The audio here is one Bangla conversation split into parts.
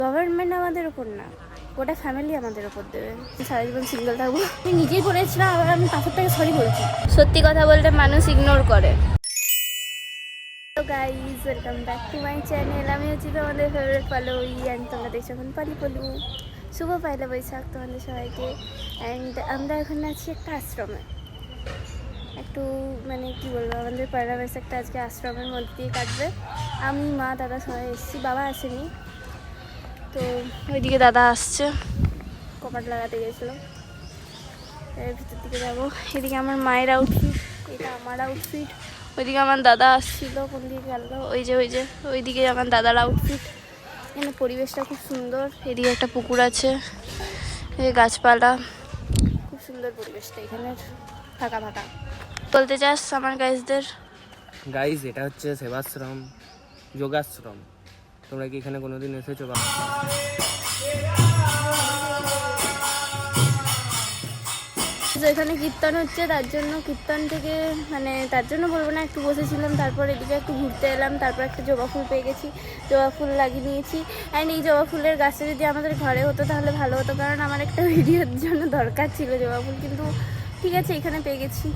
গভর্নমেন্ট আমাদের ওপর না, গোটা ফ্যামিলি আমাদের ওপর দেবে। সারা জীবন সিঙ্গেল থাকবো। আমি নিজেই বলেছিলাম, আবার আমি পাথরটাকে সরি বলছি। সত্যি কথা বলতে মানুষ ইগনোর করে। তো guys, welcome back to my channel. আমি হচ্ছি তোমাদের ফেভারিট পালোই, অ্যান্ড তোমরা দেখছো এখন পালি পলু। শুভ পয়লা বৈশাখ তোমাদের সবাইকে। অ্যান্ড আমরা এখন আছি একটা আশ্রমে, একটু মানে কি বলবো, আমাদের পয়লা বৈশাখটা আজকে আশ্রমের মধ্যে দিয়ে কাটবে। আমি, মা, দাদা সবাই এসেছি, বাবা আসেনি। তো ওইদিকে দাদা আসছে, কপাট লাগাতে গেছিলো। এর ভিতর দিকে যাবো। এদিকে আমার মায়ের আউটফিট, এটা আমার আউটফিট। ওইদিকে আমার দাদা আসছিল, কোন দিকে গেল, ওই যে ওইদিকে আমার দাদার আউটফিট। এখানে পরিবেশটা খুব সুন্দর। এদিকে একটা পুকুর আছে, এই গাছপালা, খুব সুন্দর পরিবেশটা এখানের, ফাঁকা ফাঁকা। বলতে চাস আমার গাইজদের? গাইজ, এটা হচ্ছে সেবাশ্রম, যোগাশ্রম। তোমরা কি এখানে কোনোদিন এসেছো? এখানে কীর্তন হচ্ছে, তার জন্য কীর্তন থেকে মানে তার জন্য বলবো না, একটু বসেছিলাম। তারপর এদিকে একটু ঘুরতে এলাম, তারপর একটা জবা ফুল পেয়ে গেছি, জবা ফুল লাগিয়ে নিয়েছি। অ্যান্ড এই জবা ফুলের গাছটা যদি আমাদের ঘরে হতো তাহলে ভালো হতো, কারণ আমার একটা ভিডিওর জন্য দরকার ছিল জবা ফুল। কিন্তু ঠিক আছে, এখানে পেয়ে গেছি,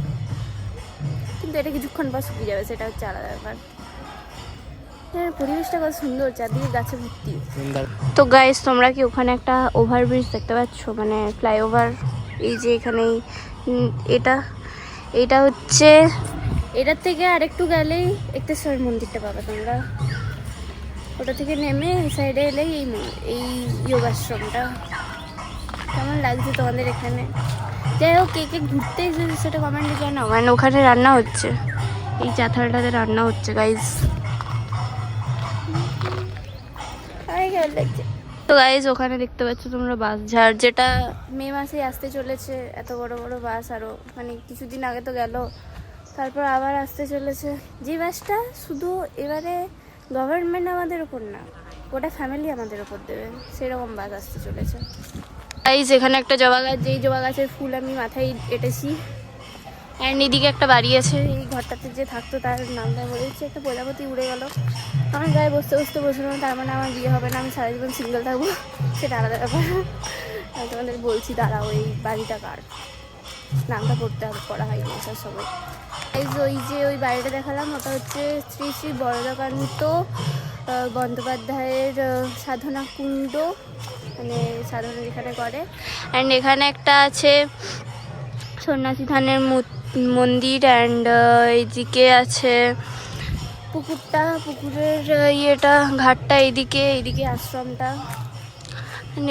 কিন্তু এটা কিছুক্ষণ পর শুকিয়ে যাবে, সেটা হচ্ছে আলাদা ব্যাপার। পরিবেশটা কত সুন্দর, চারদিকে গাছে ভর্তি। তো গাইস, তোমরা কি ওখানে একটা ওভারব্রিজ দেখতে পাচ্ছ, মানে ফ্লাইওভার? এই যে এখানে এটা হচ্ছে, এটার থেকে আরেকটু গেলেই একটেশ্বর মন্দিরটা পাবে তোমরা। ওটা থেকে নেমে এই সাইডে এলেই এই যোগাশ্রমটা। কেমন লাগছে তোমাদের এখানে? যাই হোক, কে কে ঘুরতে এসেছে সেটা কমেন্টে জানাও। মানে ওখানে রান্না হচ্ছে, এই চাথালটাতে রান্না হচ্ছে গাইস। লাগছে তো গাইজ, ওখানে দেখতে পাচ্ছ তোমরা বাস ঝাড়, যেটা মে মাসে আসতে চলেছে। এত বড় বড় বাস আরও, মানে কিছুদিন আগে তো গেল, তারপর আবার আসতে চলেছে। যে বাসটা শুধু এবারে গভর্নমেন্ট আমাদের ওপর না, গোটা ফ্যামিলি আমাদের ওপর দেবে, সেরকম বাস আসতে চলেছে। গাইজ, এখানে একটা জবা গাছ, যেই জবা গাছের ফুল আমি মাথায় এঁটেছি। অ্যান্ড এদিকে একটা বাড়ি আছে, এই ঘরটাতে যে থাকতো তার নামটা বলেছি, একটা প্রজাপতি উড়ে গেল। আমার গায়ে বসতে বসলো, তার মানে আমার বিয়ে হবে না, আমি সারা জীবন সিঙ্গেল থাকবো, সেটা আলাদা ব্যাপার। আমি তোমাদের বলছি, দাঁড়াও, এই বাড়িটা কার, নামটা পড়া হয়নি আসার সময়। ওই যে ওই বাড়িটা দেখালাম, ওটা হচ্ছে শ্রী শ্রী বরদাকান্ত বন্দ্যোপাধ্যায়ের সাধনা কুণ্ড, মানে সাধনা যেখানে করে। অ্যান্ড এখানে একটা আছে সন্ন্যাসী ধানের মন্দির। অ্যান্ড এইদিকে আছে পুকুরটা, পুকুরের ইয়েটা, ঘাটটা এইদিকে আশ্রমটা।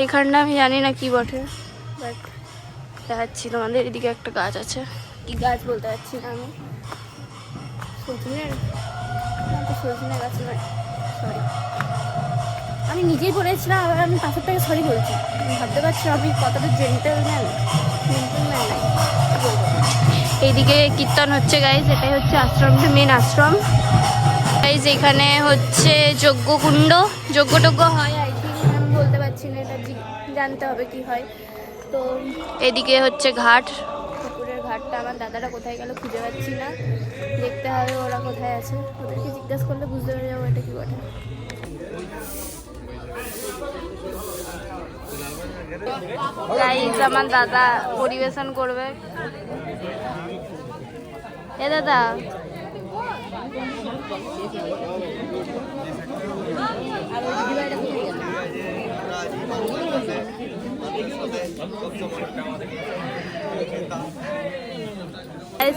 এখানটা আমি জানি না কি বটে, বাট দেখাচ্ছি তোমাদের। এদিকে একটা গাছ আছে, কি গাছ বলতে পারছি না আমি, সজনের গাছ নয়, সরি, আমি নিজেই বলেছিলাম, আবার আমি পাথরটাকে সরি বলছি। ভাবতে পারছি আমি কতটা জেন্টেলম্যান নাই, কি বলবো। এইদিকে কীর্তন হচ্ছে গাইজ, এটাই হচ্ছে আশ্রমটা, মেন আশ্রম গাইজ। এখানে হচ্ছে যজ্ঞকুণ্ড, যজ্ঞ হয় আই থিঙ্ক, আমি বলতে পারছি না, এটা জানতে হবে কি হয়। তো এদিকে হচ্ছে ঘাট, পুকুরের ঘাটটা। আমার দাদারা কোথায় গেল খুঁজে পাচ্ছি না, দেখতে হবে ওরা কোথায় আছে, ওদেরকে জিজ্ঞাসা করলে বুঝতে পেরে যাবো এটা কি বটে। গাইজ, আমার দাদা পরিবেশন করবে। এ দাদা,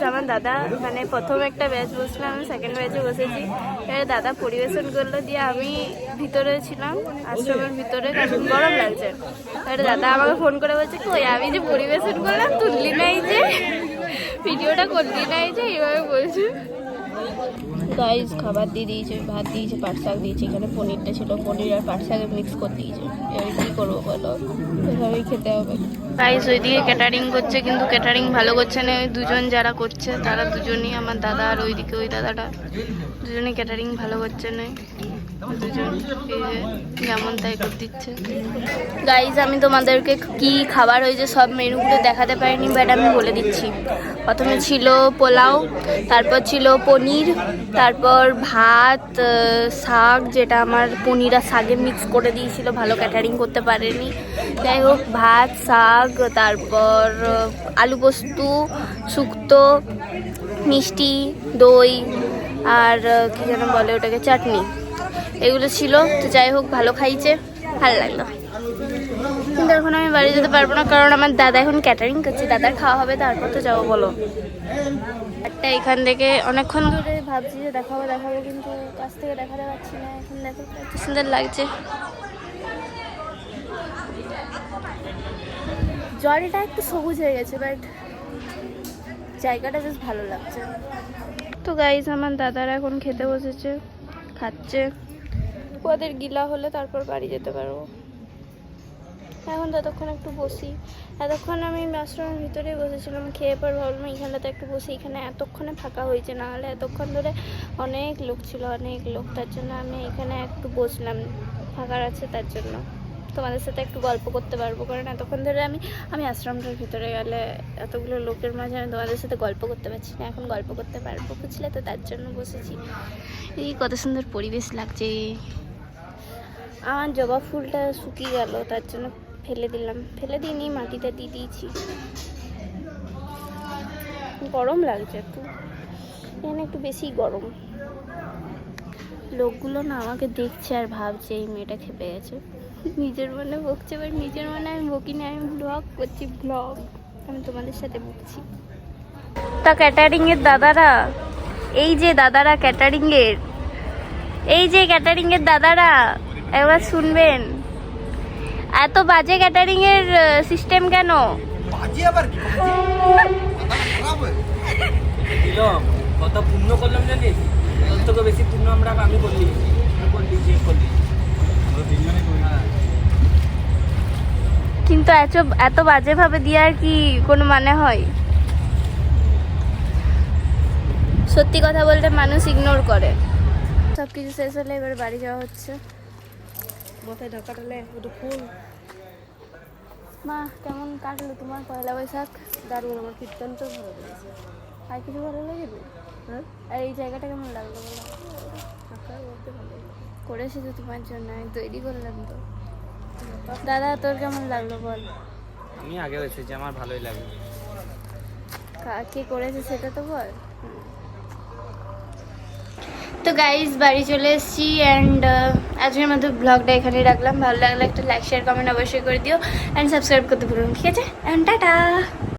আমার দাদা মানে প্রথম একটা ব্যাচ বসলাম, আমি সেকেন্ড ব্যাচে বসেছি। এবারে দাদা পরিবেশন করলো, দিয়ে আমি ভিতরে ছিলাম, আশ্রমের ভিতরে, কারণ গরম লাগছে। এবারে দাদা আমাকে ফোন করে বলছে, কই আমি যে পরিবেশন করলাম তুললি নাই, যে ভিডিওটা করলি নাই, যে এইভাবে বলছে। গাইজ, খাবার দিয়ে দিয়েছে, ভাত দিয়েছে, পাট শাক দিয়েছে, এখানে পনিরটা ছিল, পনির আর পাট শাকে মিক্স করে দিয়েছে। এবার কী করবো বলো, এভাবেই খেতে হবে। গাইজ, ওইদিকে ক্যাটারিং করছে, কিন্তু ক্যাটারিং ভালো করছে না। ওই দুজন যারা করছে তারা দুজনই, আমার দাদা আর ওইদিকে ওই দাদাটা, দুজনেই ক্যাটারিং ভালো করছে না। দুজন যেমন তাই করে দিচ্ছে। গাইজ আমি তোমাদেরকে কি খাবার হয়েছে সব মেনুগুলো দেখাতে পারিনি, বাট আমি বলে দিচ্ছি। প্রথমে ছিল পোলাও, তারপর ছিল পনির, তারপর ভাত, শাক, যেটা আমার পনির আর শাকে মিক্স করে দিয়েছিল, ভালো ক্যাটারিং করতে পারেনি। যাই হোক, ভাত, শাক, তারপর আলু পোস্ত, শুক্তো, মিষ্টি, দই, আর কি যেন বলে ওটাকে, চাটনি, এগুলো ছিল। তো যাই হোক, ভালো খাইছে, ভালো লাগলো। কিন্তু এখন আমি বাড়ি যেতে পারবো না, কারণ আমার দাদা এখন ক্যাটারিং করছে, দাদার খাওয়া হবে, তারপর তো যাবো। বলো, একটা এখান থেকে অনেকক্ষণ ধরে ভাবছি যে দেখাবো দেখাবো, কিন্তু কাছ থেকে দেখাতে পারছি না। এখন দেখো এত সুন্দর লাগছে, জলটা একটু সবুজ হয়ে গেছে, বাট জায়গাটা বেশ ভালো লাগছে। তো গাইজ আমার দাদারা এখন খেতে বসেছে, খাচ্ছে। ওদের গিলা হলে তারপর বাড়ি যেতে পারবো। এখন ততক্ষণ একটু বসি। এতক্ষণ আমি আশ্রমের ভিতরেই বসেছিলাম, খেয়ে পর ভাবলাম এইখানটাতে একটু বসি। এখানে এতক্ষণে ফাঁকা হয়েছে, না হলে এতক্ষণ ধরে অনেক লোক ছিল, অনেক লোক। তার জন্য আমি এখানে একটু বসলাম, ফাঁকা আছে তার জন্য। তোমাদের সাথে একটু গল্প করতে পারবো, কারণ এতক্ষণ ধরে আমি আশ্রমটার ভিতরে গেলে এতগুলো লোকের মাঝে আমি তোমাদের সাথে গল্প করতে পারছি না। এখন গল্প করতে পারবো, বুঝলে? তো তার জন্য বসেছি। এই কত সুন্দর পরিবেশ লাগছে। আমার জবা ফুলটা শুকিয়ে গেল, তার জন্য ফেলে দিলাম। ফেলে দিইনি, মাটিটা দিয়ে দিয়েছি। গরম লাগছে একটু, এখানে একটু বেশি গরম। লোকগুলো না আমাকে দেখছে আর ভাবছে এই মেয়েটা খেপে গেছে। নিজের মনে বকছে, বাট নিজের মনে আমি বকি না, আমি ব্লগ করছি, ব্লগ। আমি তোমাদের সাথে বকছি। তা ক্যাটারিংয়ের দাদারা, এই যে দাদারা ক্যাটারিংয়ের, এই যে ক্যাটারিংয়ের দাদারা, একবার শুনবেন। এত বাজে ক্যাটারিং এর সিস্টেম কেন? বাজে আবার কি দিলাম কত পূর্ণ করলাম জানিস? তোর থেকে বেশি পূর্ণ আমি করলি, কিন্তু এত বাজে ভাবে দিয়ে আর কি কোনো মানে হয়? সত্যি কথা বলতে মানুষ ইগনোর করে। সব কিছু শেষ হলে এবার বাড়ি যাওয়া হচ্ছে। মাথায় ঢাকা টালে ওটা ফুল। মা, কেমন কাটলো তোমার পয়লা বৈশাখ? দারুণ, আমার কীর্তন তো ভালো লেগেছে। আর কিছু ভালো লাগবে? হ্যাঁ, আর এই জায়গাটা কেমন লাগলো বলো? থাকার মধ্যে ভালো করেছি তো তোমার জন্য, আমি তৈরি করলাম তো। দাদা, তোর কেমন লাগলো বল? আমি আগে এসেছি, আমার ভালোই লাগে। কে করেছে সেটা তো বল। তো গাইজ বাড়ি চলে এসেছি, অ্যান্ড আজকের মতো ব্লগটা এখানেই রাখলাম। ভালো লাগলে একটা লাইক, শেয়ার, কমেন্ট অবশ্যই করে দিও, অ্যান্ড সাবস্ক্রাইব করতে ভুলুন, ঠিক আছে? And tata.